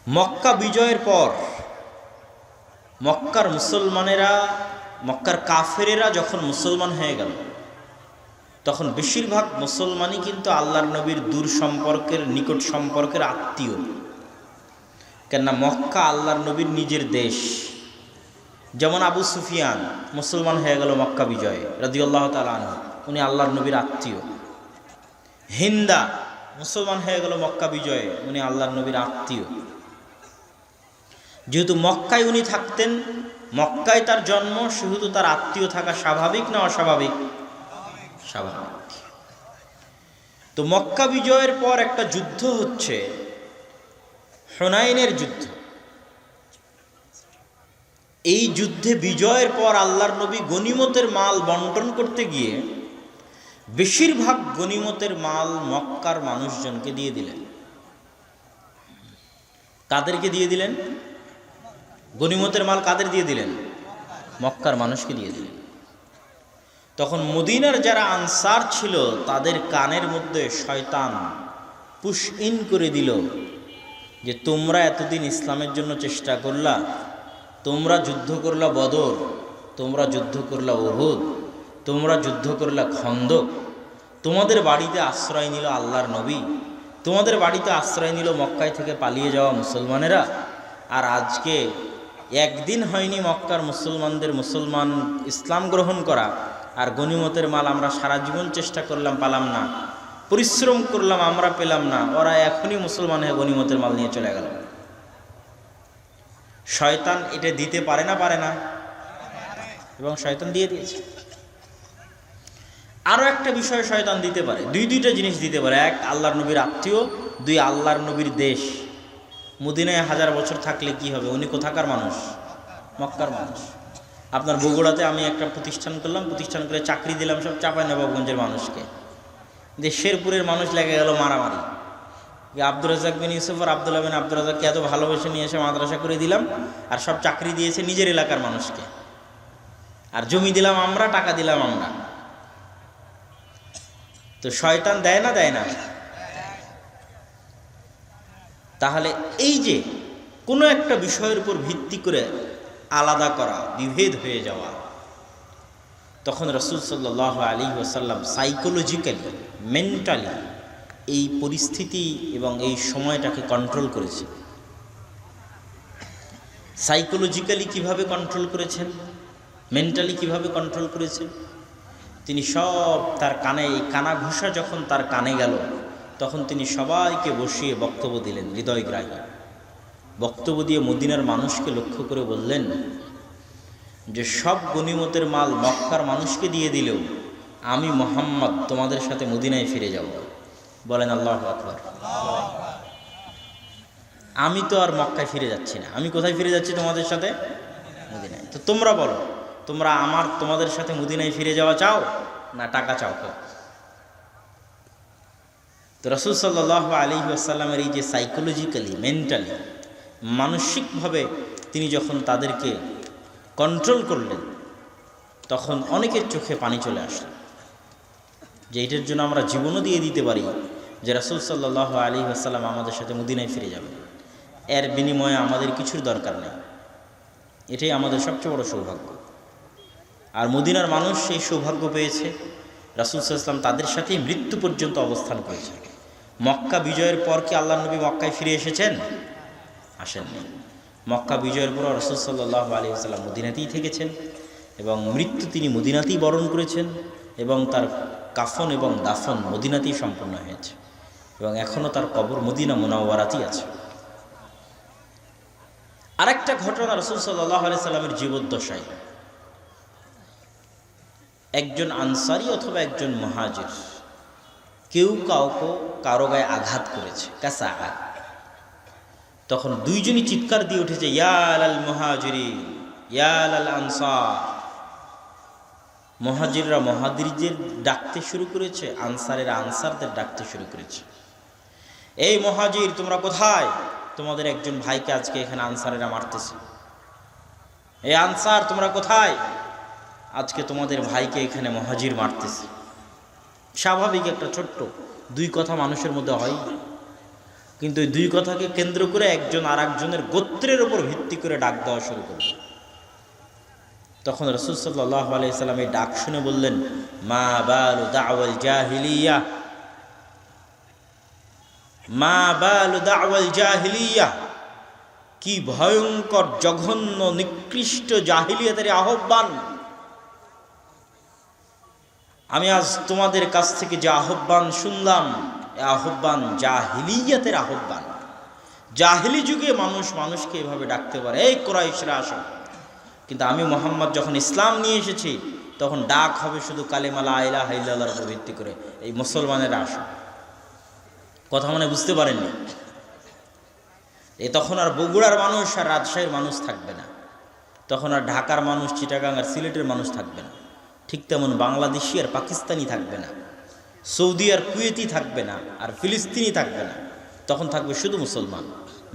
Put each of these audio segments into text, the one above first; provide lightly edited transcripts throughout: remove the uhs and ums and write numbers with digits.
মক্কা বিজয়ের পর মক্কার মুসলমানেরা, মক্কার কাফেরেরা যখন মুসলমান হয়ে গেল, তখন বেশিরভাগ মুসলমানই কিন্তু আল্লাহর নবীর দূর সম্পর্কের, নিকট সম্পর্কের আত্মীয়। কেননা মক্কা আল্লাহর নবীর নিজের দেশ। যেমন আবু সুফিয়ান মুসলমান হয়ে গেল মক্কা বিজয়ে রাদিয়াল্লাহু তাআলা আনহু, উনি আল্লাহর নবীর আত্মীয়। হিন্দা মুসলমান হয়ে গেল মক্কা বিজয়ে, উনি আল্লাহর নবীর আত্মীয়। যেহেতু মক্কায় উনি থাকতেন, মক্কায় তার জন্ম, সেহেতু তার আত্মীয় থাকা স্বাভাবিক না অস্বাভাবিক? স্বাভাবিক। তো মক্কা বিজয়ের পর একটা যুদ্ধ হচ্ছে, হুনাইনের যুদ্ধ। এই যুদ্ধে বিজয়ের পর আল্লাহর নবী গনিমতের মাল বন্টন করতে গিয়ে বেশিরভাগ গনিমতের মাল মক্কার মানুষজনকে দিয়ে দিলেন। কাদেরকে দিয়ে দিলেন? গনিমতের মাল কাদের দিয়ে দিলেন? মক্কার মানুষকে দিয়ে দিলেন। তখন মদিনার যারা আনসার ছিল তাদের কানের মধ্যে শয়তান পুশ ইন করে দিল যে তোমরা এতদিন ইসলামের জন্য চেষ্টা করলা, তোমরা যুদ্ধ করলা বদর, তোমরা যুদ্ধ করলা উহুদ, তোমরা যুদ্ধ করলা খন্দক, তোমাদের বাড়িতে আশ্রয় নিল আল্লাহর নবী, তোমাদের বাড়িতে আশ্রয় নিল মক্কায় থেকে পালিয়ে যাওয়া মুসলমানেরা। আর আজকে একদিন হয়নি মক্কার মুসলমান ইসলাম গ্রহণ করা, আর গনিমতের মাল আমরা সারা জীবন চেষ্টা করলাম, পালাম না, পরিশ্রম করলাম, আমরা পেলাম না, ওরা এখনই মুসলমান হয়ে গনিমতের মাল নিয়ে চলে গেল। শয়তান এটা দিতে পারে না? পারে না? এবং শয়তান দিয়ে দিয়েছে। আরও একটা বিষয় শয়তান দিতে পারে, দুইটা জিনিস দিতে পারে। এক, আল্লাহর নবীর আত্মীয়। দুই, আল্লাহর নবীর দেশ। মদিনায় 1000 বছর থাকলে কি হবে? উনি কোথাকার মানুষ? মক্কার মানুষ। আপনার বগুড়াতে আমি একটা প্রতিষ্ঠান করলাম, প্রতিষ্ঠান করে চাকরি দিলাম সব চাঁপাইনবাবগঞ্জের মানুষকে। শেরপুরের মানুষ লেগে গেল মারামারি। আব্দুর রাজ্জাক বিন ইউসুফ আর আব্দুল্লাহ বিন আব্দুর রাজ্জাককে এত ভালোবেসে নিয়ে এসে মাদ্রাসা করে দিলাম, আর সব চাকরি দিয়েছে নিজের এলাকার মানুষকে, আর জমি দিলাম আমরা, টাকা দিলাম আমরা। তো শয়তান দেয় না? দেয় না? তাহলে এই যে কোনো একটা বিষয়ের উপর ভিত্তি করে আলাদা করা, বিভেদ হয়ে যাওয়া, তখন রাসূল সাল্লাল্লাহু আলাইহি ওয়াসাল্লাম সাইকোলজিক্যালি, মেন্টালি এই পরিস্থিতি এবং এই সময়টাকে কন্ট্রোল করেছে। সাইকোলজিক্যালি কিভাবে কন্ট্রোল করেছেন, মেন্টালি কিভাবে কন্ট্রোল করেছেন? তিনি সব তার কানে, এই কানা ঘুষা যখন তার কানে গেল, তখন তিনি সবাইকে বসিয়ে বক্তব্য দিলেন, হৃদয়গ্রাহী বক্তব্য দিয়ে মদিনার মানুষকে লক্ষ্য করে বললেন যে সব গনিমতের মাল মক্কার মানুষকে দিয়ে দিলেও আমি মুহাম্মদ তোমাদের সাথে মদিনায় ফিরে যাব। বলেন আল্লাহু আকবার। আমি তো আর মক্কায় ফিরে যাচ্ছি না, আমি কোথায় ফিরে যাচ্ছি? তোমাদের সাথে মদিনায়। তো তোমরা বলো, তোমরা তোমাদের সাথে মদিনায় ফিরে যাওয়া চাও না টাকা চাও? তো রাসূল সাল্লাল্লাহু আলাইহি ওয়াসাল্লামের এই যে সাইকোলজিক্যালি, মেন্টালি, মানসিকভাবে তিনি যখন তাদেরকে কন্ট্রোল করলেন, তখন অনেকের চোখে পানি চলে আসলো যে এটার জন্য আমরা জীবনও দিয়ে দিতে পারি যে রাসূল সাল্লাল্লাহু আলাইহি ওয়াসাল্লাম আমাদের সাথে মদিনায় ফিরে যাবে, এর বিনিময়ে আমাদের কিছুর দরকার নেই। এটাই আমাদের সবচেয়ে বড় সৌভাগ্য। আর মদিনার মানুষ সেই সৌভাগ্য পেয়েছে। রাসূল সাল্লাল্লাহু আলাইহি ওয়াসাল্লাম তাদের সাথেই মৃত্যু পর্যন্ত অবস্থান করেছে। মক্কা বিজয়ের পর কি আল্লাহর নবী মক্কায় ফিরে এসেছেন? আসেননি। মক্কা বিজয়ের পর রাসূল সাল্লাল্লাহু আলাইহি ওয়াসাল্লাম মদিনাতেই থেকেছেন এবং মৃত্যু তিনি মদিনাতেই বরণ করেছেন, এবং তার কাফন এবং দাফন মদিনাতেই সম্পন্ন হয়েছে, এবং এখনও তার কবর মদিনা মুনাওয়ারাতেই আছে। আরেকটা ঘটনা, রাসূল সাল্লাল্লাহু আলাইহি ওয়াসাল্লামের জীবদ্দশায় একজন আনসারী অথবা একজন মুহাজির কেউ কারো গায়ে আঘাত করেছে, কাসা। তখন দুইজনই চিৎকার দিয়ে উঠেছে, ইয়া লাল মুহাজিরিন, ইয়া লাল আনসার। মুহাজিররা মুহাজিরদের ডাকতে শুরু করেছে, আনসারেরা আনসারদের ডাকতে শুরু করেছে। এই মুহাজির, তোমরা কোথায়? তোমাদের একজন ভাইকে আজকে এখানে আনসারেরা মারতেছে। এই আনসার, তোমরা কোথায়? আজকে তোমাদের ভাইকে এখানে মুহাজির মারতেছে। স্বাভাবিক একটা ছোট্ট দুই কথা মানুষের মধ্যে হয়। কিন্তু এই দুই কথাকে কেন্দ্র করে একজন আর একজনের গোত্রের উপর ভিত্তি করে ডাক দেওয়া শুরু করল। তখন রাসূল সাল্লাল্লাহু আলাইহি সাল্লাম এই ডাক শুনে বললেন, মা বালু দাওয়াল জাহিলিয়া, মা বালু দাওয়াল জাহিলিয়া, কি ভয়ঙ্কর জঘন্য নিকৃষ্ট জাহিলিয়াতের আহ্বান। আমি আজ তোমাদের কাছ থেকে যে আহ্বান শুনলাম, এই আহ্বান জাহিলিয়াতের আহ্বান। জাহিলি যুগে মানুষকে এভাবে ডাকতে পারে, এই কুরাইশরা আসো। কিন্তু আমি মুহাম্মদ যখন ইসলাম নিয়ে এসেছি, তখন ডাক হবে শুধু কালিমা লা ইলাহা ইল্লাল্লাহর উপর ভিত্তি করে, এই মুসলমানেরা আসো। কথা মানে বুঝতে পারেননি? তখন আর বগুড়ার মানুষ আর রাজশাহীর মানুষ থাকবে না, তখন আর ঢাকার মানুষ, চিটাগাং আর সিলেটের মানুষ থাকবে না। ঠিক তেমন বাংলাদেশি আর পাকিস্তানি থাকবে না, সৌদি আর কুয়েতি থাকবে না, আর ফিলিস্তিনি থাকবে না। তখন থাকবে শুধু মুসলমান।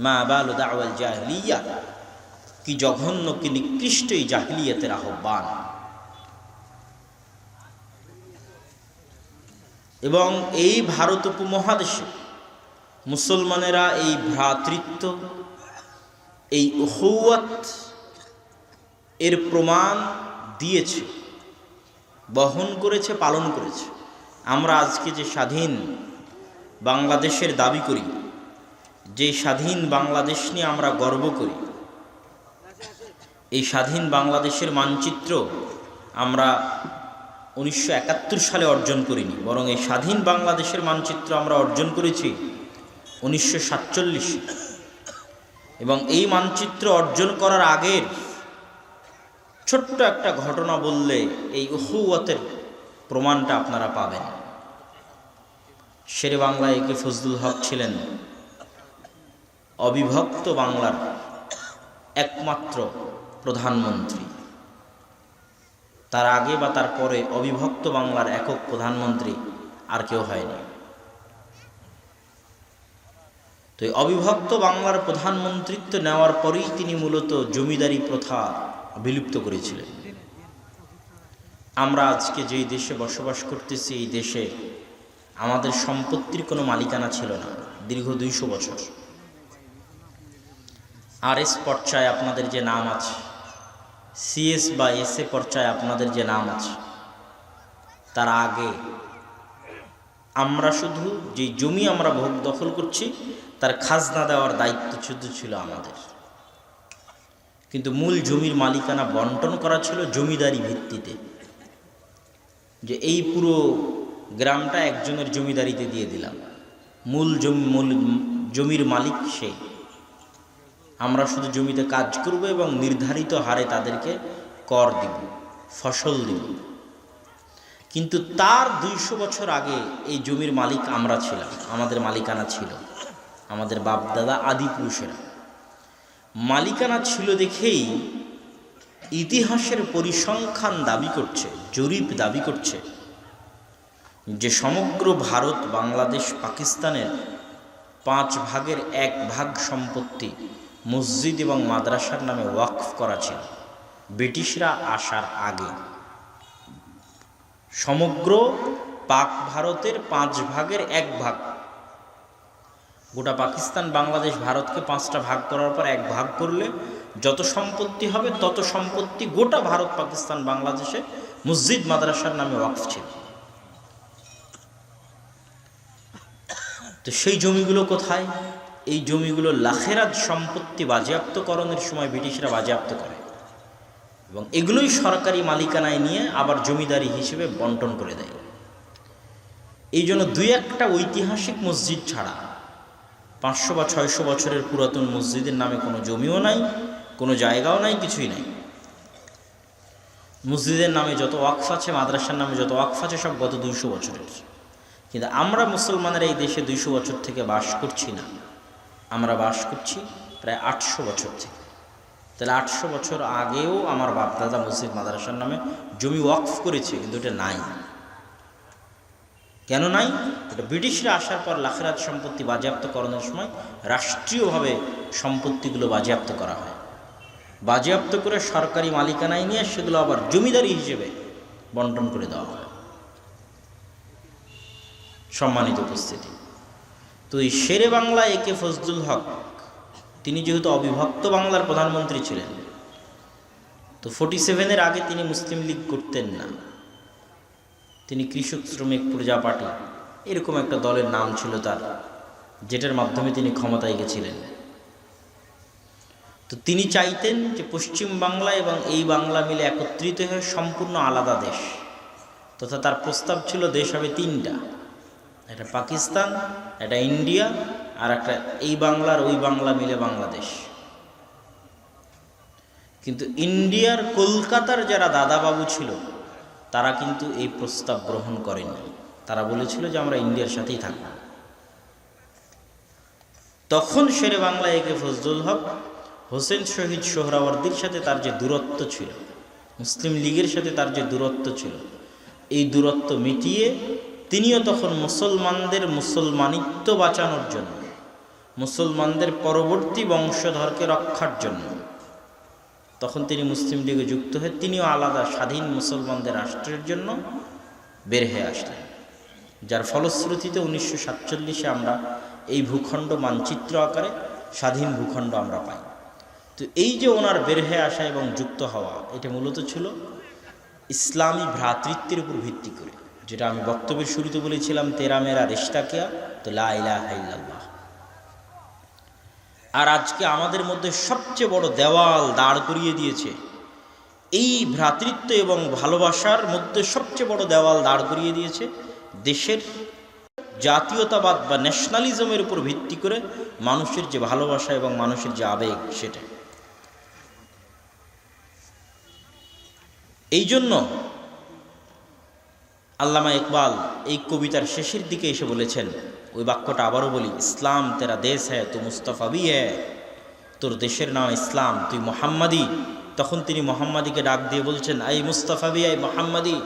মা বালু দাওয়াল জাহিলিয়া, কি জঘন্য, কি নিকৃষ্ট এই জাহিলিয়াতের আহ্বান। এবং এই ভারত উপমহাদেশে মুসলমানেরা এই ভ্রাতৃত্ব, এই উখুওয়াত এর প্রমাণ দিয়েছে, বহন করেছে, পালন করেছে। আমরা আজকে যে স্বাধীন বাংলাদেশের দাবি করি, যে স্বাধীন বাংলাদেশ নিয়ে আমরা গর্ব করি, এই স্বাধীন বাংলাদেশের মানচিত্র আমরা 1971 সালে অর্জন করিনি, বরং এই স্বাধীন বাংলাদেশের মানচিত্র আমরা অর্জন করেছি 1947। এবং এই মানচিত্র অর্জন করার আগের ছোট্ট একটা ঘটনা বললে এই উখুওয়াতের প্রমাণটা আপনারা পাবেন। শেরে বাংলা একে ফজলুল হক ছিলেন অবিভক্ত বাংলার একমাত্র প্রধানমন্ত্রী। তার আগে বা তার পরে অবিভক্ত বাংলার একক প্রধানমন্ত্রী আর কেউ হয়নি। তো এই অবিভক্ত বাংলার প্রধানমন্ত্রিত্ব নেওয়ার পরেই তিনি মূলত জমিদারি প্রথা বিলুপ্ত করেছিলেন। আমরা আজকে যেই দেশে বসবাস করতেছি, এই দেশে আমাদের সম্পত্তির কোনো মালিকানা ছিল না দীর্ঘ 200 বছর। RS পর্যায়ে আপনাদের যে নাম আছে, CS বা SA পর্যায়ে আপনাদের যে নাম আছে, তার আগে আমরা শুধু যে জমি আমরা ভোগ দখল করছি তার খাজনা দেওয়ার দায়িত্ব শুধু ছিল আমাদের। কিন্তু মূল জমির মালিকানা বন্টন করা ছিল জমিদারি ভিত্তিতে, যে এই পুরো গ্রামটা একজনের জমিদারিতে দিয়ে দিলাম, মূল জমির মালিক সে। আমরা শুধু জমিতে কাজ করব এবং নির্ধারিত হারে তাদেরকে কর দিব, ফসল দিব। কিন্তু তার 200 বছর আগে এই জমির মালিক আমরা ছিলাম, আমাদের মালিকানা ছিল, আমাদের বাপদাদা আদি পুরুষেরা মালিকানা ছিল। দেখেই ইতিহাসের পরিসংখ্যান দাবি করছে, জরিপ দাবি করছে যে সমগ্র ভারত, বাংলাদেশ, পাকিস্তানের 5 ভাগের 1 ভাগ সম্পত্তি মসজিদ এবং মাদ্রাসার নামে ওয়াকফ করা ছিল ব্রিটিশরা আসার আগে। সমগ্র পাক ভারতের 5 ভাগের 1 ভাগ, গোটা পাকিস্তান, বাংলাদেশ, ভারতকে 5টা ভাগ করার পর 1 ভাগ করলে যত সম্পত্তি হবে তত সম্পত্তি গোটা ভারত, পাকিস্তান, বাংলাদেশে মসজিদ মাদ্রাসার নামে ওয়াকফ ছিল। তো সেই জমিগুলো কোথায়? এই জমিগুলো লাখেরাত সম্পত্তি বাজেয়াপ্তকরণের সময় ব্রিটিশরা বাজেয়াপ্ত করে এবং এগুলোই সরকারি মালিকানায় নিয়ে আবার জমিদারি হিসেবে বন্টন করে দেয়। এই জন্য 2-1টা ঐতিহাসিক মসজিদ ছাড়া 500 বা 600 বছরের পুরাতন মসজিদের নামে কোনো জমিও নাই, কোনো জায়গাও নাই, কিছুই নাই। মসজিদের নামে যত ওয়াকফ আছে, মাদ্রাসার নামে যত ওয়াকফ আছে, সব গত 200 বছরের। কিন্তু আমরা মুসলমানেরা এই দেশে 200 বছর থেকে বাস করছি না, আমরা বাস করছি প্রায় 800 বছর থেকে। তাহলে 800 বছর আগেও আমার বাপদাদা মসজিদ মাদ্রাসার নামে জমি ওয়াকফ করেছে, কিন্তু এটা নাই। কেন নাই? এটা ব্রিটিশরা আসার পর লাখেরাত সম্পত্তি বাজেয়াপ্তকরণের সময় রাষ্ট্রীয়ভাবে সম্পত্তিগুলো বাজেয়াপ্ত করা হয়, বাজেয়াপ্ত করে সরকারি মালিকানায় নিয়ে সেগুলো আবার জমিদারি হিসেবে বন্টন করে দেওয়া হয়। সম্মানিত উপস্থিতি, তো এই শেরে বাংলা একে ফজলুল হক, তিনি যেহেতু অবিভক্ত বাংলার প্রধানমন্ত্রী ছিলেন, তো 47-এর আগে তিনি মুসলিম লীগ করতেন না, তিনি কৃষক শ্রমিক প্রজা পার্টি এরকম একটা দলের নাম ছিল তার, যেটার মাধ্যমে তিনি ক্ষমতায় গেছিলেন। তো তিনি চাইতেন যে পশ্চিম বাংলা এবং এই বাংলা মিলে একত্রিত হয়ে সম্পূর্ণ আলাদা দেশ, তথা তার প্রস্তাব ছিল দেশ হবে তিনটা, একটা পাকিস্তান, একটা ইন্ডিয়া, আর একটা এই বাংলার ওই বাংলা মিলে বাংলাদেশ। কিন্তু ইন্ডিয়ার কলকাতার যারা দাদাবাবু ছিল তারা কিন্তু এই প্রস্তাব গ্রহণ করেনি, তারা বলেছিল যে আমরা ইন্ডিয়ার সাথেই থাকব। তখন শেরে বাংলা একে ফজলুল হক হোসেন শহীদ সোহরাওয়ার্দীর সাথে তার যে দূরত্ব ছিল, মুসলিম লীগের সাথে তার যে দূরত্ব ছিল, এই দূরত্ব মিটিয়ে তিনিও তখন মুসলমানদের মুসলমানিত্ব বাঁচানোর জন্য, মুসলমানদের পরবর্তী বংশধরকে রক্ষার জন্য তখন তিনি মুসলিম লীগে যুক্ত হয়ে তিনিও আলাদা স্বাধীন মুসলমানদের রাষ্ট্রের জন্য বের হয়ে আসলেন, যার ফলশ্রুতিতে 1947-এ আমরা এই ভূখণ্ড মানচিত্র আকারে স্বাধীন ভূখণ্ড আমরা পাই। তো এই যে ওনার বের হয়ে আসা এবং যুক্ত হওয়া, এটা মূলত ছিল ইসলামী ভ্রাতৃত্বের উপর ভিত্তি করে, যেটা আমি বক্তব্যের শুরুতে বলেছিলাম, তেরা মেরা রিশতা কিয়া তো লা ইলাহা ইল্লাল্লাহ। আর আজকে আমাদের মধ্যে সবচেয়ে বড় দেওয়াল দাঁড় করিয়ে দিয়েছে, এই ভ্রাতৃত্ব এবং ভালোবাসার মধ্যে সবচেয়ে বড় দেওয়াল দাঁড় করিয়ে দিয়েছে দেশের জাতীয়তাবাদ বা ন্যাশনালিজমের উপর ভিত্তি করে মানুষের যে ভালোবাসা এবং মানুষের যে আবেগ, সেটা। এই জন্য আল্লামা ইকবাল এই কবিতার শেষের দিকে এসে বলেছেন, ওই বাক্যটা আবারও বলি, ইসলাম তেরা দেশ হ্যায় তো মুস্তফা ভি হ্যায়, তোর দেশের নাম ইসলাম, তুই মোহাম্মদী। তখন তিনি মোহাম্মদীকে ডাক দিয়ে বলছেন, আই মুস্তফা ভি আই মোহাম্মদী,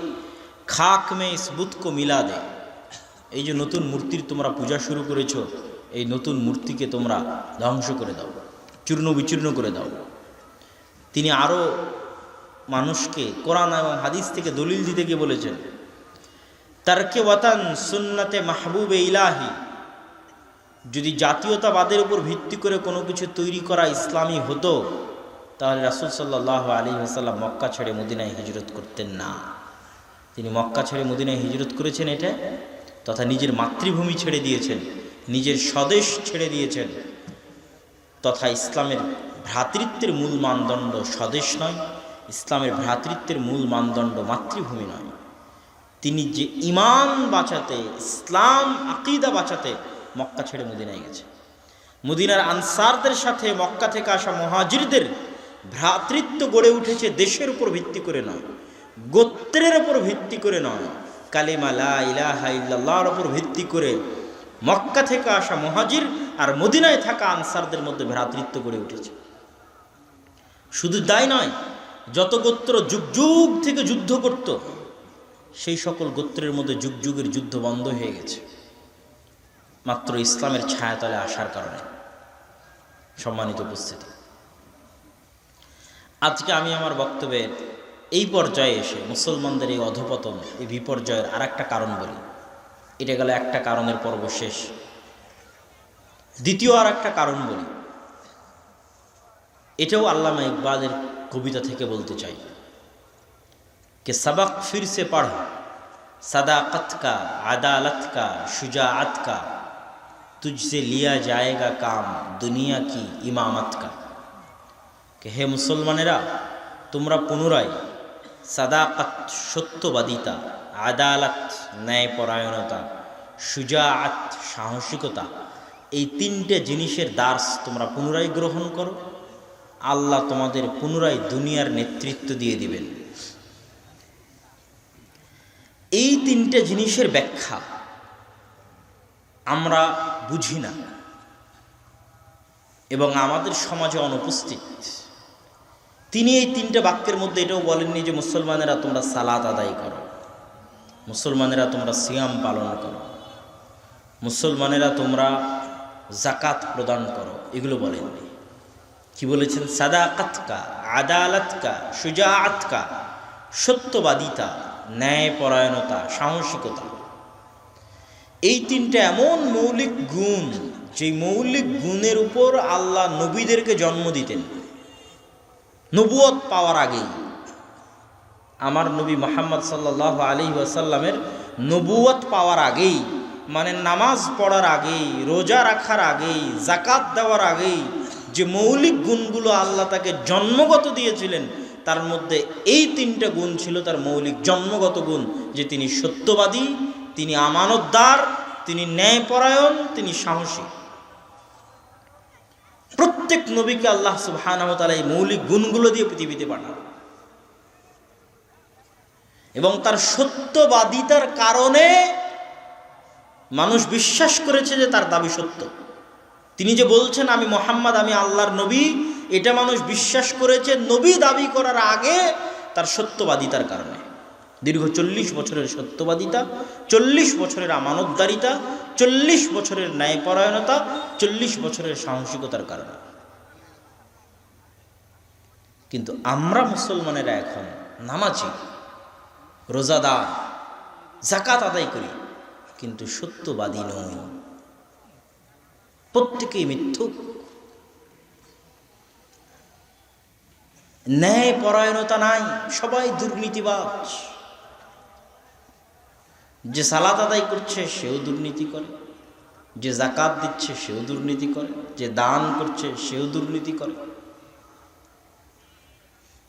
খাক মে ইস বুত কো মিলা দে। এই যে নতুন মূর্তির তোমরা পূজা শুরু করেছো, এই নতুন মূর্তিকে তোমরা ধ্বংস করে দাও, চূর্ণ বিচূর্ণ করে দাও। তিনি আরও মানুষকে কোরআন এবং হাদিস থেকে দলিল দিতে গিয়ে বলেছেন, তারকে ওয়াতান সুন্নতে মাহবুবে ইলাহি, যদি জাতীয়তাবাদের উপর ভিত্তি করে কোনো কিছু তৈরি করা ইসলামী হতো, তাহলে রাসূল সাল্লাল্লাহু আলাইহি ওয়াসাল্লাম মক্কা ছেড়ে মদিনায় হিজরত করতেন না। তিনি মক্কা ছেড়ে মদিনায় হিজরত করেছেন এটা, তথা নিজের মাতৃভূমি ছেড়ে দিয়েছেন, নিজের স্বদেশ ছেড়ে দিয়েছেন, তথা ইসলামের ভ্রাতৃত্বের মূল মানদণ্ড স্বদেশ নয়, ইসলামের ভ্রাতৃত্বের মূল মানদণ্ড মাতৃভূমি নয়। তিনি যে ঈমান বাঁচাতে, ইসলাম আকীদা বাঁচাতে মক্কা ছেড়ে মদিনায় গেছে। মদিনার আনসারদের সাথে মক্কা থেকে আসা মুহাজিরদের ভ্রাতৃত্ব গড়ে উঠেছে দেশের উপর ভিত্তি করে নয়, গোত্রের উপর ভিত্তি করে নয়, কালিমা লা ইলাহা ইল্লাল্লাহর উপর ভিত্তি করে মক্কা থেকে আসা মুহাজির আর মদিনায় থাকা আনসারদের মধ্যে ভ্রাতৃত্ব গড়ে উঠেছে। শুধু তাই নয়, যত গোত্র যুগ যুগ থেকে যুদ্ধ করত, সেই সকল গোত্রের মধ্যে যুগ যুগের যুদ্ধ বন্ধ হয়ে গেছে মাত্র ইসলামের ছায়াতলে আসার কারণে। সম্মানিত উপস্থিতি, আজকে আমি আমার বক্তব্যের এই পর্যায়ে এসে মুসলমানদের এই অধপতন, এই বিপর্যয়ের আর একটা কারণ বলি। এটা গেল একটা কারণের পর্ব শেষ। দ্বিতীয় আর একটা কারণ বলি, এটাও আল্লামা ইকবালের কবিতা থেকে বলতে চাই कि सबक फिर से पढ़, सदाकत का, अदालत का, शुजाअत का, तुझसे लिया जाएगा काम दुनिया की इमामत का। कि हे मुसलमानेरा, তোমরা পুনরায় সাদাকাত সত্যবাদিতা, আদালত ন্যায়পরায়ণতা, শুজাআত সাহসিকতা, এই তিনটে জিনিসের দার্স তোমরা পুনরায় গ্রহণ করো। আল্লাহ তোমাদের পুনরায় দুনিয়ার নেতৃত্ব দিয়ে দিবেন। এই তিনটে জিনিসের ব্যাখ্যা আমরা বুঝি না এবং আমাদের সমাজে অনুপস্থিত। তিনি এই তিনটে বাক্যের মধ্যে এটাও বলেননি যে মুসলমানেরা তোমরা সালাত আদায় করো, মুসলমানেরা তোমরা সিয়াম পালন করো, মুসলমানেরা তোমরা জাকাত প্রদান করো, এগুলো বলেননি। কি বলেছেন? সাদাকাত কা, আদালত কা, শুজাআত কা, সত্যবাদিতা, ন্যায়পরায়ণতা, সাহসিকতা, এই তিনটা এমন মৌলিক গুণ, যে মৌলিক গুণের উপর আল্লাহ নবীদেরকে জন্ম দিতেন নবুয়ত পাওয়ার আগেই। আমার নবী মুহাম্মদ সাল্লাল্লাহু আলাইহি ওয়াসাল্লামের নবুয়ত পাওয়ার আগেই, মানে নামাজ পড়ার আগেই, রোজা রাখার আগেই, যাকাত দেওয়ার আগেই যে মৌলিক গুণগুলো আল্লাহ তাকে জন্মগত দিয়েছিলেন, তার মধ্যে এই তিনটা গুণ ছিল তার মৌলিক জন্মগত গুণ, যে তিনি সত্যবাদী, তিনি আমানতদার, তিনি ন্যায়পরায়ণ, তিনি সাহসী। প্রত্যেক নবীকে আল্লাহ সুবহানাহু ওয়া তাআলা এই মৌলিক গুণগুলো দিয়ে পৃথিবীতে পাঠান, এবং তার সত্যবাদিতার কারণে মানুষ বিশ্বাস করেছে যে তার দাবি সত্য। তিনি যে বলছেন আমি মুহাম্মদ, আমি আল্লাহর নবী, এটা মানুষ বিশ্বাস করেছে নবী দাবি করার আগে তার সত্যবাদিতার কারণে। দীর্ঘ 40 বছরের সত্যবাদিতা, 40 বছরের আমানতদারিতা, 40 বছরের ন্যায়পরায়ণতা, 40 বছরের সাহসিকতার কারণে। কিন্তু আমরা মুসলমানেরা এখন নামাজি, রোজাদার, যাকাত আদায় করি, কিন্তু সত্যবাদী নই। প্রত্যেকেই মিথ্যুক, ন্যায়পরায়ণতা নাই, সবাই দুর্নীতিবাজ। যে সালাত আদায় করছে সেও দুর্নীতি করে, যে যাকাত দিচ্ছে সেও দুর্নীতি করে, যে দান করছে সেও দুর্নীতি করে।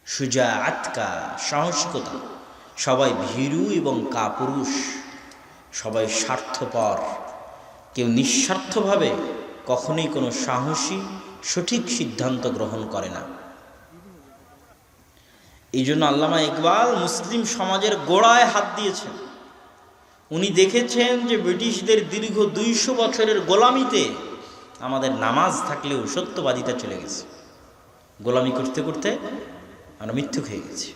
সুজাআতকা, সাহসিকতা, সবাই ভীরু এবং কাপুরুষ, সবাই স্বার্থপর, কেউ নিঃস্বার্থভাবে কখনোই কোনো সাহসী সঠিক সিদ্ধান্ত গ্রহণ করে না। এই জন্য আল্লামা ইকবাল মুসলিম সমাজের গোড়ায় হাত দিয়েছেন। উনি দেখেছেন যে ব্রিটিশদের দীর্ঘ 200 বছরের গোলামিতে আমাদের নামাজ থাকলেও সত্যবাদিতা চলে গেছে। গোলামি করতে করতে আমরা মিথ্যুক হয়ে গেছি,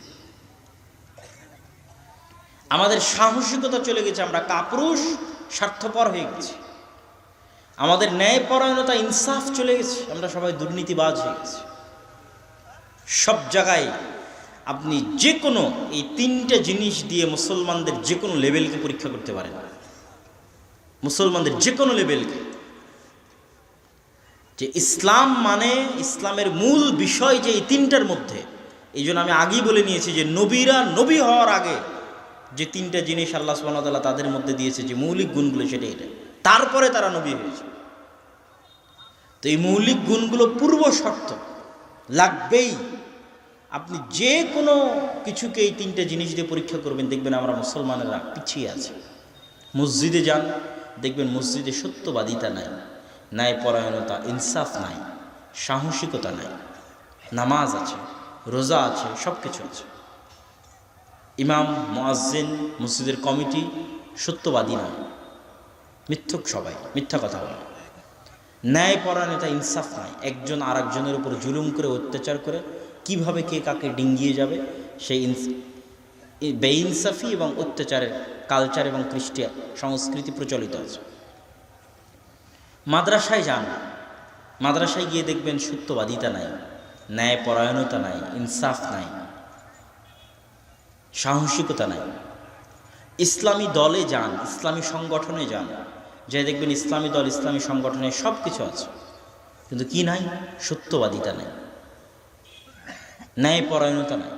আমাদের সাহসিকতা চলে গেছে, আমরা কাপুরুষ স্বার্থপর হয়ে গেছি, আমাদের ন্যায়পরায়ণতা ইনসাফ চলে গেছে, আমরা সবাই দুর্নীতিবাজ হয়ে গেছি। সব জায়গায় আপনি যে কোনো এই তিনটা জিনিস দিয়ে মুসলমানদের যে কোনো লেভেলকে পরীক্ষা করতে পারেন, মুসলমানদের যে কোনো লেভেলকে। যে ইসলাম মানে ইসলামের মূল বিষয় যে এই তিনটার মধ্যে, এই জন্য আমি আগেই বলে নিয়েছি যে নবীরা নবী হওয়ার আগে যে তিনটা জিনিস আল্লাহ সুবহানাহু ওয়া তাআলা তাদের মধ্যে দিয়েছে, যে মৌলিক গুণগুলো, সেটা এটা, তারপরে তারা নবী হয়েছে। তো এই মৌলিক গুণগুলো পূর্ব শর্ত লাগবেই। আপনি যে কোনো কিছুকে এই তিনটে জিনিস দিয়ে পরীক্ষা করবেন, দেখবেন আমরা মুসলমানেরা পিছিয়ে আছি। মসজিদে যান, দেখবেন মসজিদে সত্যবাদিতা নাই, ন্যায়পরায়ণতা, ইনসাফ নাই, সাহসিকতা নাই। নামাজ আছে, রোজা আছে, সব কিছু আছে, ইমাম, মুয়াজ্জিন, মসজিদের কমিটি সত্যবাদী নয়, মিথ্যুক, সবাই মিথ্যা কথা বলে। ন্যায়পরায়ণতা, ইনসাফ নাই, একজন আর একজনের উপর জুলুম করে, অত্যাচার করে কিভাবে কে কাকে ডিঙ্গিয়ে যাবে, সেই বেইনসাফি এবং অত্যাচারের কালচার এবং কৃষ্টি সংস্কৃতি প্রচলিত আছে। মাদ্রাসায় যান, মাদ্রাসায় গিয়ে দেখবেন সত্যবাদিতা নাই, ন্যায়পরায়ণতা নাই, ইনসাফ নাই, সাহসিকতা নাই। ইসলামী দলে যান, ইসলামী সংগঠনে যান, যাই দেখবেন ইসলামী দল, ইসলামী সংগঠনে সব কিছু আছে, কিন্তু কি নাই? সত্যবাদিতা নাই, ন্যায়পরায়ণতা নাই।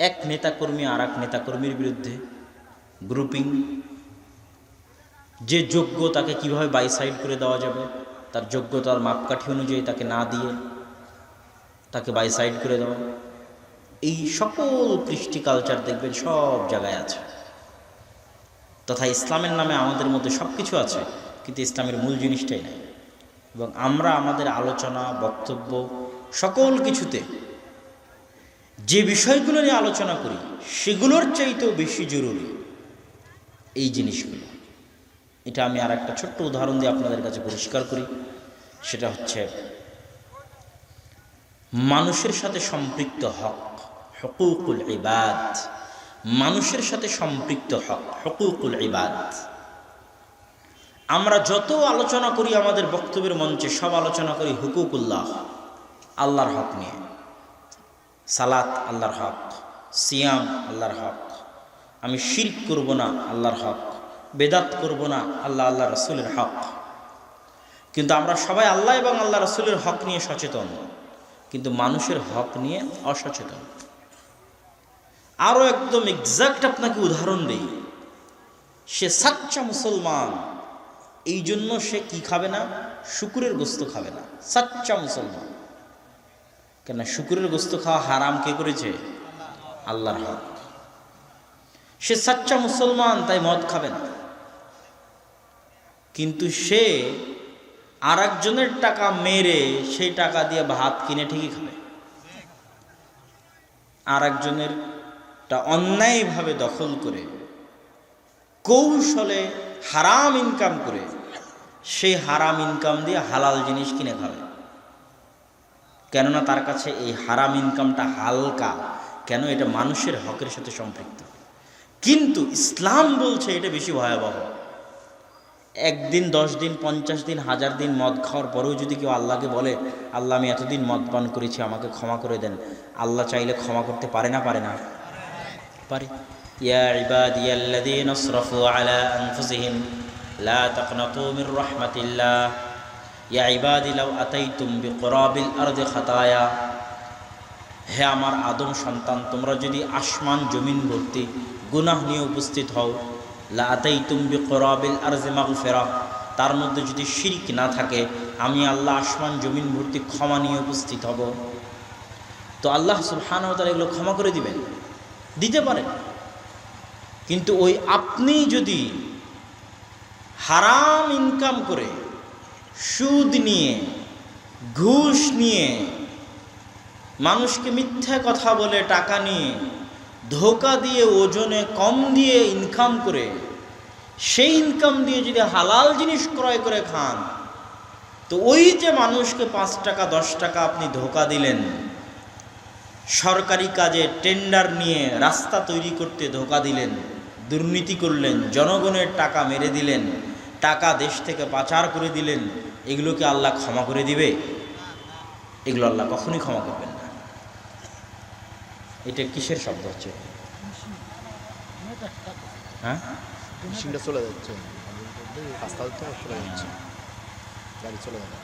এক নেতাকর্মী আর এক নেতাকর্মীর বিরুদ্ধে গ্রুপিং, যে যোগ্য তাকে কিভাবে বাইসাইড করে দেওয়া যাবে, তার যোগ্যতার মাপকাঠি অনুযায়ী তাকে না দিয়ে তাকে বাইসাইড করে দেওয়া, এই সকল কৃষ্টি কালচার দেখবেন সব জায়গায় আছে। তথা ইসলামের নামে আমাদের মধ্যে সব কিছু আছে, কিন্তু ইসলামের মূল জিনিসটাই নাই। এবং আমরা আমাদের আলোচনা, বক্তব্য, সকল কিছুতে যে বিষয়গুলো নিয়ে আলোচনা করি, সেগুলোর চাইতেও বেশি জরুরি এই জিনিসগুলো। এটা আমি আর একটা ছোট্ট উদাহরণ দিয়ে আপনাদের কাছে পরিষ্কার করি। সেটা হচ্ছে মানুষের সাথে সম্পৃক্ত হক, হুকুকুল ইবাদ। মানুষের সাথে সম্পৃক্ত হক, হুকুকুল ইবাদ। আমরা যত আলোচনা করি আমাদের বক্তব্যের মঞ্চে, সব আলোচনা করি হুকুকুল্লাহ, আল্লাহর হক নিয়ে। সালাত আল্লাহর হক, সিয়াম আল্লাহর হক, আমি শিরক করব না আল্লাহর হক, বেদাত করব না, আল্লাহ আল্লাহ রসুলের হক। কিন্তু আমরা সবাই আল্লাহ এবং আল্লাহ রসুলের হক নিয়ে সচেতন, কিন্তু মানুষের হক নিয়ে অসচেতন। আরও একদম এক্সাক্ট আপনাকে উদাহরণ দেই, সে সাচ্চা মুসলমান, এই জন্য সে কি খাবে না? শুকুরের গোস্ত খাবে না। সাচ্চা মুসলমান, কেন? শুকুরের গোস্ত খাওয়া হারাম কে করেছে? আল্লাহর হক। সে সাচ্চা মুসলমান, তাই মদ খাবে না। কিন্তু সে আর একজনের টাকা মেরে সেই টাকা দিয়ে ভাত কিনে ঠিকই খাবে। আর একজনের অন্যায়ভাবে দখল করে কৌশলে হারাম ইনকাম করে সেই হারাম ইনকাম দিয়ে হালাল জিনিস কিনে খাবে। কেননা তার কাছে এই হারাম ইনকামটা হালকা। কেন? এটা মানুষের হকের সাথে সম্পৃক্ত। কিন্তু ইসলাম বলছে এটা বেশি ভয়াবহ। একদিন, 10 দিন, 50 দিন, 1000 দিন মদ খাওয়ার পরেও যদি কেউ আল্লাহকে বলে, আল্লাহ আমি এতদিন মদ পান করেছি, আমাকে ক্ষমা করে দেন, আল্লাহ চাইলে ক্ষমা করতে পারে না? পারে না? পারে। ইয়া ইবাদিয়াল্লাযীনা আসরাফু আলা আনফুসিহিম লা তাকনাতু মির রাহমাতিল্লাহ ইয়া ইবাদি লাউ আতাইতুম বিকুরাবিল আরদি খাতায়া। হে আমার আদম সন্তান, তোমরা যদি আসমান জমিন ভর্তি গুনাহ নিয়ে উপস্থিত হও, লা আতাইতুম বিকুরাবিল আরদি মাগফিরা, তার মধ্যে যদি শিরক না থাকে, আমি আল্লাহ আসমান জমিন ভর্তি ক্ষমা নিয়ে উপস্থিত হব। তো আল্লাহ সুবহানাহু ওয়া তাআলা এগুলো ক্ষমা করে দিবেন, দিতে পারে। কিন্তু ওই আপনি যদি হারাম ইনকাম করে, সুদ নিয়ে, ঘুষ নিয়ে, মানুষকে মিথ্যা কথা বলে টাকা নিয়ে, ধোঁকা দিয়ে, ওজনে কম দিয়ে ইনকাম করে, সেই ইনকাম দিয়ে যদি হালাল জিনিস ক্রয় করে খান, তো ওই যে মানুষকে 5 টাকা 10 টাকা আপনি ধোঁকা দিলেন, সরকারি কাজে টেন্ডার নিয়ে রাস্তা তৈরি করতে ধোঁকা দিলেন, দুর্নীতি করলেন, জনগণের টাকা মেরে দিলেন, টাকা দেশ থেকে পাচার করে দিলেন, এগুলোকে আল্লাহ ক্ষমা করে দিবে? এগুলো আল্লাহ কখনোই ক্ষমা করবেন না। এটা কিসের শব্দ হচ্ছে? হ্যাঁ, মেশিনটা চলে যাচ্ছে, রাস্তা চলে যাচ্ছে, গাড়ি চলে যাচ্ছে।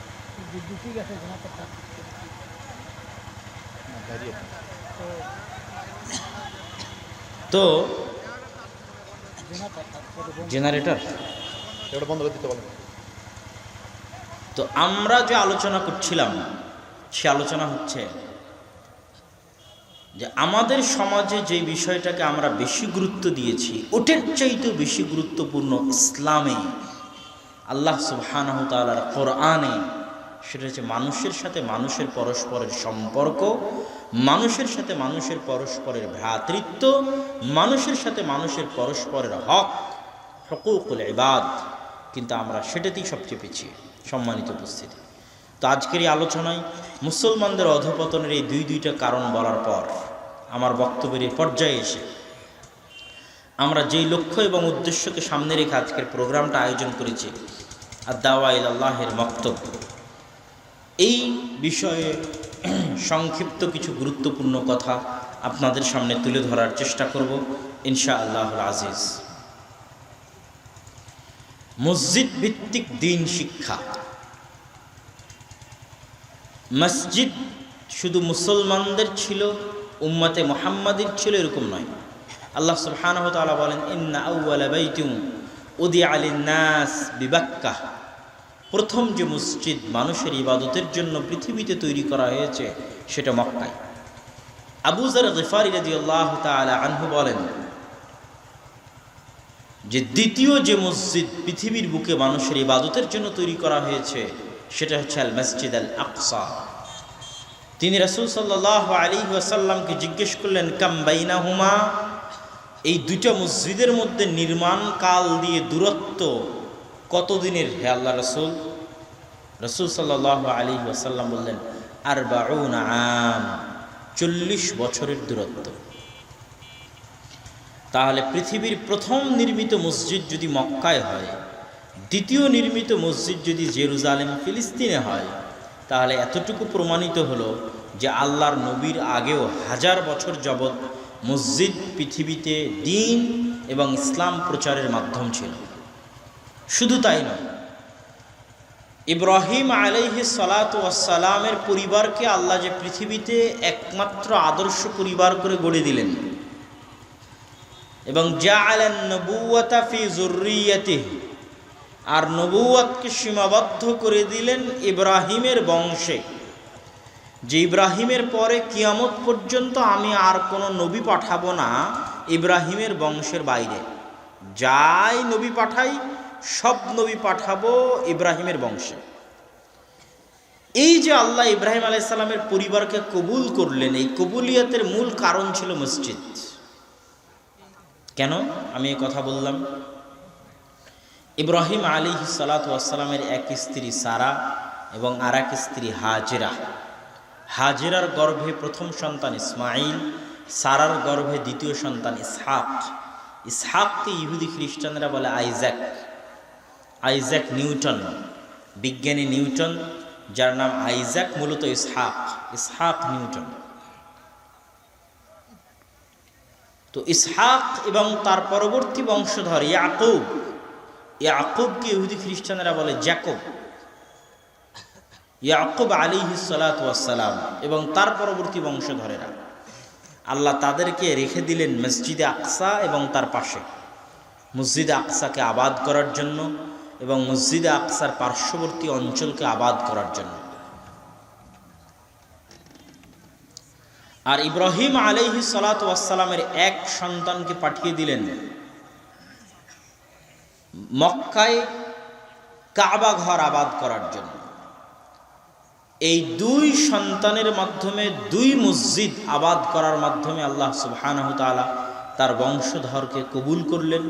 তো জেনারেটর এটা বন্ধ করে দিতে পারবেন। তো আমরা যে আলোচনা করছিলাম, সে আলোচনা হচ্ছে যে আমাদের সমাজে যে বিষয়টাকে আমরা বেশি গুরুত্ব দিয়েছি, ওটার চাইতেও বেশি গুরুত্বপূর্ণ ইসলামে, আল্লাহ সুবহানাহু ওয়া তাআলার কোরআনে, সেটা হচ্ছে মানুষের সাথে মানুষের পরস্পরের সম্পর্ক, মানুষের সাথে মানুষের পরস্পরের ভ্রাতৃত্ব, মানুষের সাথে মানুষের পরস্পরের হক, হুকুকুল ইবাদ। কিন্তু আমরা সেটাতেই সবচেয়ে পিছিয়ে। সম্মানিত উপস্থিতি, তো আজকের এই আলোচনায় মুসলমানদের অধঃপতনের এই দুইটা কারণ বলার পর আমার বক্তব্যের এই পর্যায়ে এসে আমরা যেই লক্ষ্য এবং উদ্দেশ্যকে সামনে রেখে আজকের প্রোগ্রামটা আয়োজন করেছি, আদ-দাওয়া ইলাল্লাহের মক্তব, এই বিষয়ে সংক্ষিপ্ত কিছু গুরুত্বপূর্ণ কথা আপনাদের সামনে তুলে ধরার চেষ্টা করব ইনশাআল্লাহুল আজিজ। মসজিদ ভিত্তিক দ্বীন শিক্ষা। মসজিদ শুধু মুসলমানদের ছিল, উম্মতে মুহাম্মাদির ছিল, এরকম নয়। আল্লাহ সুবহানাহু ওয়া তাআলা বলেন, ইন্না আউওয়ালা বাইতিন উদিআ লিন-নাস বিবাক্কাহ, প্রথম যে মসজিদ মানুষের ইবাদতের জন্য পৃথিবীতে তৈরি করা হয়েছে সেটা মক্কায়। আবু যর গিফারি রাদিয়াল্লাহু তাআলা আনহু বলেন যে দ্বিতীয় যে মসজিদ পৃথিবীর বুকে মানুষের ইবাদতের জন্য তৈরি করা হয়েছে সেটা হচ্ছে আল মসজিদ আল আকসা। তিনি রাসূল সাল্লাল্লাহু আলাইহি ওয়াসাল্লামকে জিজ্ঞেস করলেন, কাম বাইনাহুমা, এই দুইটা মসজিদের মধ্যে নির্মাণ কাল দিয়ে দূরত্ব কতদিনের হে আল্লাহ রাসূল? রাসূল সাল্লাল্লাহু আলাইহি ওয়াসাল্লাম বললেন, 40 আম, 40 বছরের দূরত্ব। তাহলে পৃথিবীর প্রথম নির্মিত মসজিদ যদি মক্কায় হয়, দ্বিতীয় নির্মিত মসজিদ যদি জেরুজালেম ফিলিস্তিনে হয়, তাহলে এতটুকু প্রমাণিত হলো যে আল্লাহর নবীর আগেও 1000 বছর যাবৎ মসজিদ পৃথিবীতে দ্বীন এবং ইসলাম প্রচারের মাধ্যম ছিল। শুধু তাই নয়, ইব্রাহিম আলাইহিস সালাতু ওয়াস সালামের পরিবারকে আল্লাহ যে পৃথিবীতে একমাত্র আদর্শ পরিবার করে গড়ে দিলেন এবং জাআলান নবুওয়াতা ফি যুররিয়াতিহি, আর নবুওয়াতকে সীমাবদ্ধ করে দিলেন ইব্রাহিমের বংশে, যে ইব্রাহিমের পরে কিয়ামত পর্যন্ত আমি আর কোনো নবী পাঠাবো না ইব্রাহিমের বংশের বাইরে, যাই নবী পাঠাই সব নবী পাঠাবো ইব্রাহিমের বংশে। এই যে আল্লাহ ইব্রাহিম আলাইহিস সালামের পরিবারকে কবুল করলেন, এই কবুলিয়তের মূল কারণ ছিল মসজিদ। কেন আমি এই কথা বললাম? ইব্রাহিম আলাইহিস সালাতু ওয়াস সালামের এক স্ত্রী সারা এবং আর এক স্ত্রী হাজেরা। হাজেরার গর্ভে প্রথম সন্তান ইসমাইল, সারার গর্ভে দ্বিতীয় সন্তান ইসহাক। ইসহাককে ইহুদি খ্রিস্টানরা বলে আইজ্যাক। আইজ্যাক নিউটন, বিজ্ঞানী নিউটন, যার নাম আইজ্যাক, মূলত ইসহাক, ইসহাক নিউটন। তো ইসহাক এবং তার পরবর্তী বংশধর ইয়াকুব, ইয়াকুবকে ইহুদি খ্রিস্টানরা বলে জ্যাকব। ইয়াকুব আলাইহিস সালাতু ওয়াস সালাম এবং তার পরবর্তী বংশধরেরা, আল্লাহ তাদেরকে রেখে দিলেন মসজিদে আকসা এবং তার পাশে, মসজিদে আকসাকে আবাদ করার জন্য এবং মসজিদে আকসার পার্শ্ববর্তী অঞ্চলকে আবাদ করার জন্য। আর ইব্রাহিম আলাইহিস সালাতু ওয়াস সালামের এক সন্তানকে পাঠিয়ে দিলেন মক্কায় কাবা ঘর আবাদ করার জন্য। এই দুই সন্তানের মাধ্যমে, দুই মসজিদ আবাদ করার মাধ্যমে আল্লাহ সুবহানাহু ওয়া তাআলা তার বংশধরকে কবুল করলেন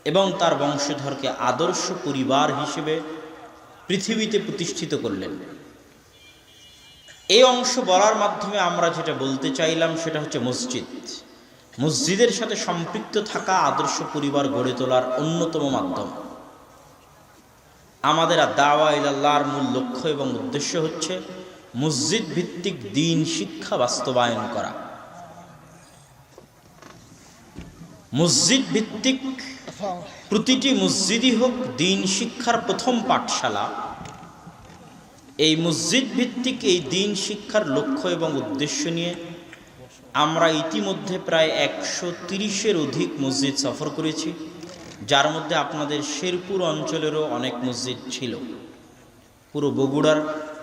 এবং তার বংশধরকে আদর্শ পরিবার হিসেবে পৃথিবীতে প্রতিষ্ঠিত করলেন। এই অংশ বলার মাধ্যমে আমরা যেটা বলতে চাইলাম সেটা হচ্ছে মসজিদ, মসজিদের সাথে সম্পৃক্ত থাকা আদর্শ পরিবার গড়ে তোলার অন্যতম মাধ্যম। আমাদের দাওয়া ইলাল্লাহর মূল লক্ষ্য এবং উদ্দেশ্য হচ্ছে মসজিদ ভিত্তিক দ্বীন শিক্ষা বাস্তবায়ন করা। মসজিদ ভিত্তিক প্রতিটি মসজিদই হোক দ্বীন শিক্ষার প্রথম পাঠশালা। এই মসজিদ ভিত্তিক এই দ্বীন শিক্ষার লক্ষ্য এবং উদ্দেশ্য নিয়ে আমরা ইতিমধ্যে প্রায় 130-এর অধিক মসজিদ সফর করেছি, যার মধ্যে আপনাদের শেরপুর অঞ্চলেরও অনেক মসজিদ ছিল। পুরো বগুড়ার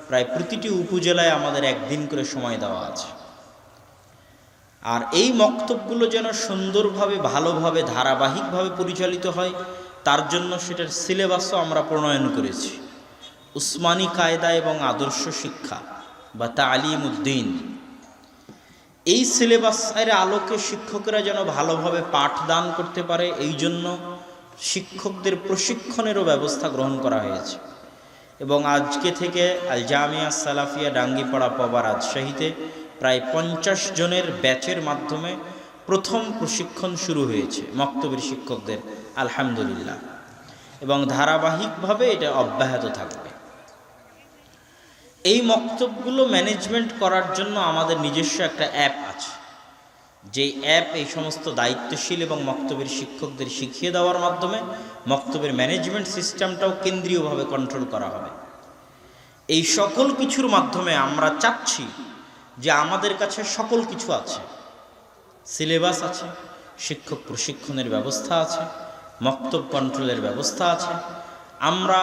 প্রায় প্রতিটি উপজেলায় আমাদের একদিন করে সময় দেওয়া আছে। আর এই মক্তবগুলো যেন সুন্দরভাবে, ভালোভাবে, ধারাবাহিকভাবে পরিচালিত হয়, তার জন্য সেটার সিলেবাসও আমরা প্রণয়ন করেছি। উসমানী কায়দা এবং আদর্শ শিক্ষা বা তালিমউদ্দিন, এই সিলেবাসের আলোকে শিক্ষকেরা যেন ভালোভাবে পাঠদান করতে পারে, এই জন্য শিক্ষকদের প্রশিক্ষণেরও ব্যবস্থা গ্রহণ করা হয়েছে। এবং আজকে থেকে আল জামিয়া সালাফিয়া ডাঙ্গিপাড়া পবা রাজশাহীতে প্রায় 50 জনের ব্যাচের মাধ্যমে প্রথম প্রশিক্ষণ শুরু হয়েছে মক্তবের শিক্ষকদের, আলহামদুলিল্লাহ, এবং ধারাবাহিকভাবে এটা অব্যাহত থাকবে। এই মক্তবগুলো ম্যানেজমেন্ট করার জন্য আমাদের নিজস্ব একটা অ্যাপ আছে, যেই অ্যাপ এই সমস্ত দায়িত্বশীল এবং মক্তবের শিক্ষকদের শিখিয়ে দেওয়ার মাধ্যমে মক্তবের ম্যানেজমেন্ট সিস্টেমটাও কেন্দ্রীয়ভাবে কন্ট্রোল করা হবে। এই সকল কিছুর মাধ্যমে আমরা চাচ্ছি যে আমাদের কাছে সকল কিছু আছে, সিলেবাস আছে, শিক্ষক প্রশিক্ষণের ব্যবস্থা আছে, মক্তব কন্ট্রোলের ব্যবস্থা আছে, আমরা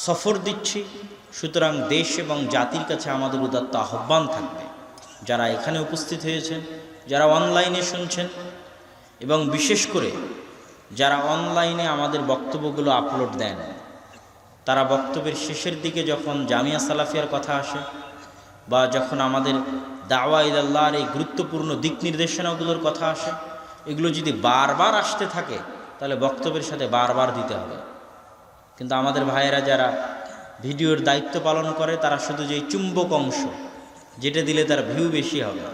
সফর দিচ্ছি। সুতরাং দেশ এবং জাতির কাছে আমাদের উদাত্ত আহ্বান থাকবে, যারা এখানে উপস্থিত হয়েছেন, যারা অনলাইনে শুনছেন, এবং বিশেষ করে যারা অনলাইনে আমাদের বক্তব্যগুলো আপলোড দেন, তারা বক্তব্যের শেষের দিকে যখন জামিয়া সালাফিয়ার কথা আসে বা যখন আমাদের দাওয়া ইলাল্লাহর এই গুরুত্বপূর্ণ দিক নির্দেশনাগুলোর কথা আসে, এগুলো যদি বারবার আসতে থাকে তাহলে বক্তব্যের সাথে বারবার দিতে হবে। কিন্তু আমাদের ভাইয়েরা যারা ভিডিওর দায়িত্ব পালন করে, তারা শুধু যে চুম্বক অংশ যেটা দিলে তার ভিউ বেশি হবে,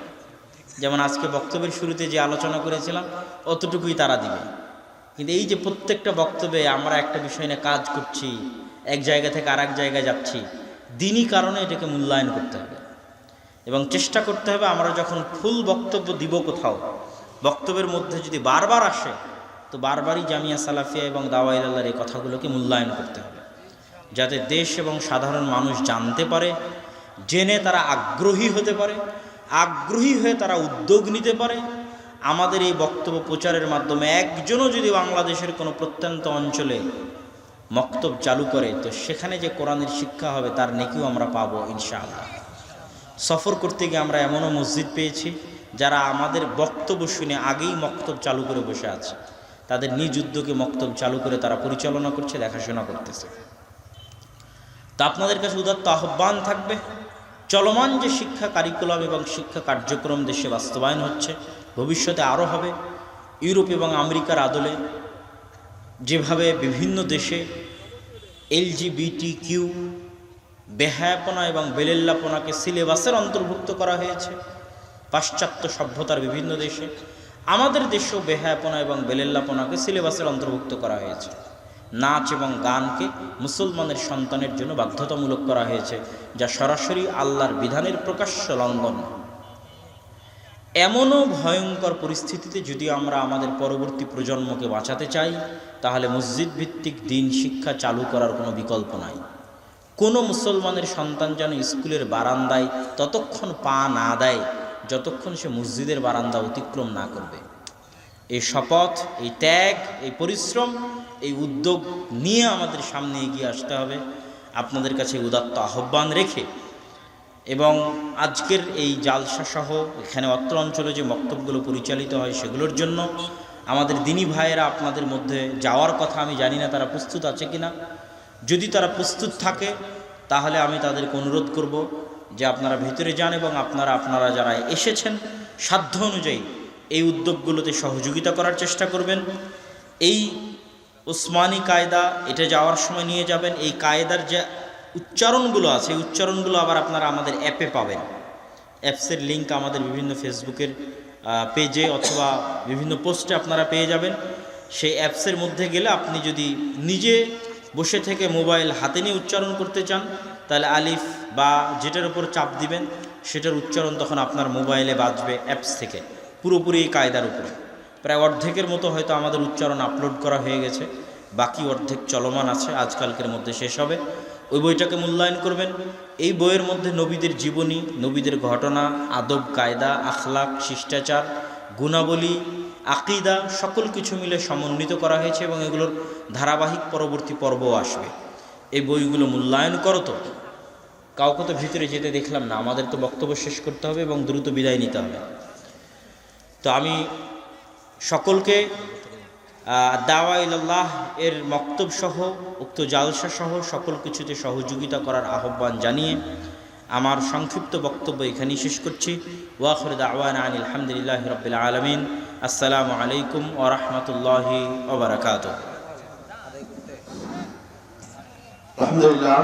যেমন আজকে বক্তব্যের শুরুতে যে আলোচনা করেছিলাম অতটুকুই তারা দিবে। কিন্তু এই যে প্রত্যেকটা বক্তব্যে আমরা একটা বিষয় নিয়ে কাজ করছি, এক জায়গা থেকে আর এক জায়গায় যাচ্ছি, দিনই কারণে এটাকে মূল্যায়ন করতে হবে এবং চেষ্টা করতে হবে আমরা যখন ফুল বক্তব্য দিব কোথাও, বক্তব্যের মধ্যে যদি বারবার আসে তো বারবারই জামিয়া সালাফিয়া এবং দাওয়া ইলাল্লাহর এই কথাগুলোকে মূল্যায়ন করতে হবে, যাতে দেশ এবং সাধারণ মানুষ জানতে পারে, জেনে তারা আগ্রহী হতে পারে, আগ্রহী হয়ে তারা উদ্যোগ নিতে পারে। আমাদের এই বক্তব্য প্রচারের মাধ্যমে একজনও যদি বাংলাদেশের কোনো প্রত্যন্ত অঞ্চলে মক্তব চালু করে, তো সেখানে যে কোরআনের শিক্ষা হবে তার নেকিও আমরা পাবো ইনশাআল্লাহ। সফর করতে গিয়ে আমরা এমনও মসজিদ পেয়েছি যারা আমাদের বক্তব্য শুনে আগেই মক্তব চালু করে বসে আছে, তাদের নিজ উদ্যোগে মক্তব চালু করে তারা পরিচালনা করছে, দেখাশোনা করতেছে। তা আপনাদের কাছে উদাত্ত আহ্বান থাকবে, চলমান যে শিক্ষা কারিকুলাম এবং শিক্ষা কার্যক্রম দেশে বাস্তবায়ন হচ্ছে, ভবিষ্যতে আরও হবে। ইউরোপ এবং আমেরিকার আদলে যেভাবে বিভিন্ন দেশে LGBTQ বেহায়াপনা এবং বেলেল্লাপনাকে সিলেবাসের অন্তর্ভুক্ত করা হয়েছে পাশ্চাত্য সভ্যতার বিভিন্ন দেশে, আমাদের দেশেও বেহায়াপনা এবং বেলেল্লাপনাকে সিলেবাসের অন্তর্ভুক্ত করা হয়েছে। নাচ এবং গানকে মুসলমানের সন্তানের জন্য বাধ্যতামূলক করা হয়েছে, যা সরাসরি আল্লাহর বিধানের প্রকাশ্য লঙ্ঘন। এমনও ভয়ঙ্কর পরিস্থিতিতে যদি আমরা আমাদের পরবর্তী প্রজন্মকে বাঁচাতে চাই, তাহলে মসজিদ ভিত্তিক দিন শিক্ষা চালু করার কোনো বিকল্প নাই। কোনো মুসলমানের সন্তান যেন স্কুলের বারান্দায় ততক্ষণ পা না দেয় যতক্ষণ সে মসজিদের বারান্দা অতিক্রম না করবে। এই শপথ, এই ত্যাগ, এই পরিশ্রম, এই উদ্যোগ নিয়ে আমাদের সামনে এগিয়ে আসতে হবে। আপনাদের কাছে উদাত্ত আহ্বান রেখে এবং আজকের এই জালসা সহ এখানে অত্র অঞ্চলে যে বক্তব্যগুলো পরিচালিত হয় সেগুলোর জন্য আমাদের দিনী ভাইয়েরা আপনাদের মধ্যে যাওয়ার কথা, আমি জানি না তারা প্রস্তুত আছে কিনা। যদি তারা প্রস্তুত থাকে তাহলে আমি তাদেরকে অনুরোধ করব যে আপনারা ভেতরে যান এবং আপনারা যারা এসেছেন সাধ্য অনুযায়ী এই উদ্যোগগুলোতে সহযোগিতা করার চেষ্টা করবেন। এই ওসমানী কায়দা এটা যাওয়ার সময় নিয়ে যাবেন। এই কায়দার যে উচ্চারণগুলো আছে এই উচ্চারণগুলো আবার আপনারা আমাদের অ্যাপে পাবেন। অ্যাপসের লিঙ্ক আমাদের বিভিন্ন ফেসবুকের পেজে অথবা বিভিন্ন পোস্টে আপনারা পেয়ে যাবেন। সেই অ্যাপসের মধ্যে গেলে আপনি যদি নিজে বসে থেকে মোবাইল হাতে নিয়ে উচ্চারণ করতে চান, তাহলে আলিফ বা যেটার উপর চাপ দিবেন সেটার উচ্চারণ তখন আপনার মোবাইলে বাজবে অ্যাপস থেকে, পুরোপুরি এই কায়দার উপরে। প্রায় অর্ধেকের মতো হয়তো আমাদের উচ্চারণ আপলোড করা হয়ে গেছে, বাকি অর্ধেক চলমান আছে, আজকালকের মধ্যে শেষ হবে। ওই বইটাকে মূল্যায়ন করবেন। এই বইয়ের মধ্যে নবীদের জীবনী, নবীদের ঘটনা, আদব কায়দা, আখলাক, শিষ্টাচার, গুণাবলী, আকিদা সকল কিছু মিলে সমন্বিত করা হয়েছে এবং এগুলোর ধারাবাহিক পরবর্তী পর্বও আসবে। এই বইগুলো মূল্যায়ন করো। তো কাউকে তো ভিতরে যেতে দেখলাম না, আমাদের তো বক্তব্য শেষ করতে হবে এবং দ্রুত বিদায় নিতে হবে। তো আমি সকলকে দাওয়া ইলাল্লাহ এর মক্তব সহ উক্ত জালসা সহ সকল কিছুতে সহযোগিতা করার আহ্বান জানিয়ে আমার সংক্ষিপ্ত বক্তব্য এখানেই শেষ করছি। ওয়া আখিরু দাওয়ানা আনিল হামদুলিল্লাহি রাব্বিল আলামিন। আসসালামু আলাইকুম ওয়া রাহমাতুল্লাহি ওয়া বারাকাতুহু। আলহামদুলিল্লাহ।